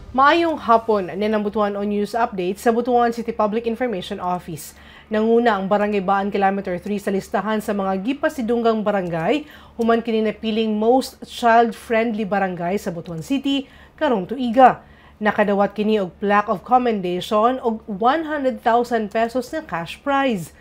Maayong hapon, ninambutuan o news update sa Butuan City Public Information Office. Nanguna ang Barangay Baan Kilometer 3 sa listahan sa mga gipasidunggang barangay, human kini napiling most child-friendly barangay sa Butuan City, karong tuiga. Nakadawat kini og plaque of commendation og 100,000 pesos na cash prize.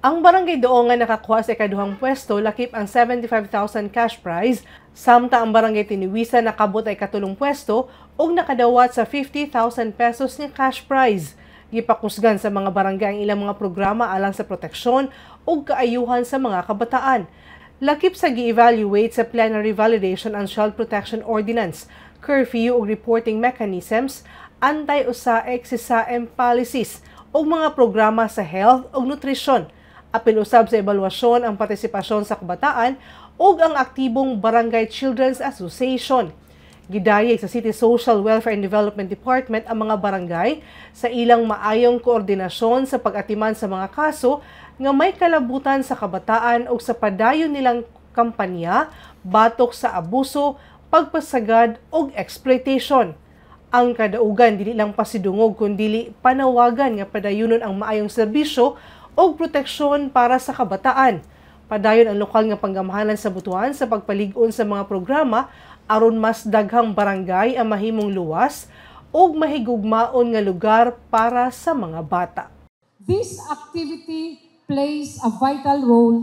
Ang barangay doon nga nakakuha sa ikaduhang pwesto lakip ang 75,000 cash prize, samta ang barangay Tiniwisa nakabot ay katulong pwesto ug nakadawat sa 50,000 pesos nga cash prize. Gipakusgan sa mga barangay ang ilang mga programa alang sa proteksyon ug kaayuhan sa mga kabataan. Lakip sa gi-evaluate sa plenary validation ang Child Protection Ordinance, curfew ug reporting mechanisms, anti-usa-exisa-em policies ug mga programa sa health ug nutrisyon. Apil usab sa ebaluasyon ang partisipasyon sa kabataan ug ang aktibong Barangay Children's Association. Gidayeg sa City Social Welfare and Development Department ang mga barangay sa ilang maayong koordinasyon sa pag-atiman sa mga kaso nga may kalabutan sa kabataan ug sa padayon nilang kampanya batok sa abuso, pagpasagad ug exploitation. Ang kadaugan dili lang pasidungog kundi panawagan nga padayunon ang maayong serbisyo o proteksyon para sa kabataan. Padayon ang lokal nga panggamahanan sa Butuan sa pagpalig-on sa mga programa aron mas daghang barangay ang mahimong luwas o mahigugmaon nga lugar para sa mga bata. This activity plays a vital role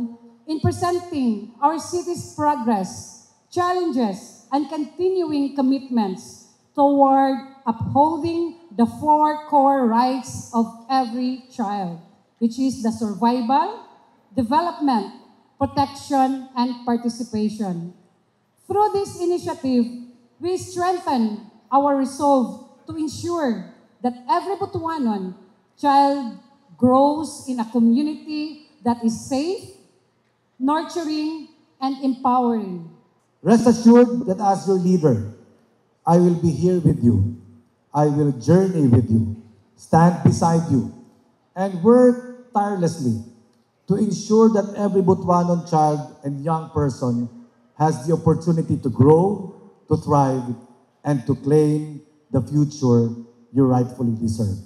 in presenting our city's progress, challenges, and continuing commitments toward upholding the four core rights of every child, which is the survival, development, protection, and participation. Through this initiative, we strengthen our resolve to ensure that every Botswanan child grows in a community that is safe, nurturing, and empowering. Rest assured that as your leader, I will be here with you. I will journey with you, stand beside you, and work tirelessly to ensure that every Botswanan child and young person has the opportunity to grow, to thrive, and to claim the future you rightfully deserve.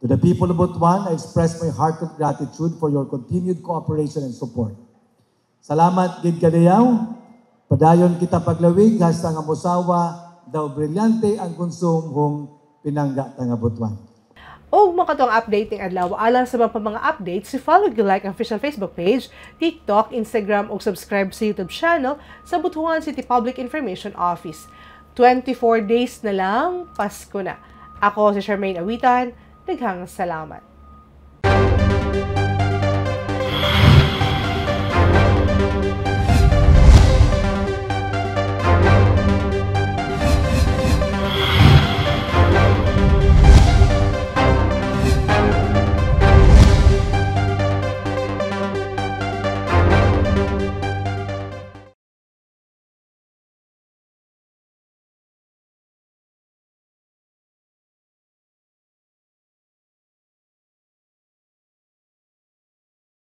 To the people of Butuan, I express my heartfelt gratitude for your continued cooperation and support. Salamat gid kadayaw. Padayon kita paglawig hasta nga mosawa daw brilyante ang konsumong pinangga nga Butuan. O makatong updating adlaw alang sa mga updates, follow and like ang official Facebook page, TikTok, Instagram ug subscribe sa YouTube channel sa Butuan City Public Information Office. 24 days na lang, Pasko na. Ako si Charmaine Awitan, daghang salamat.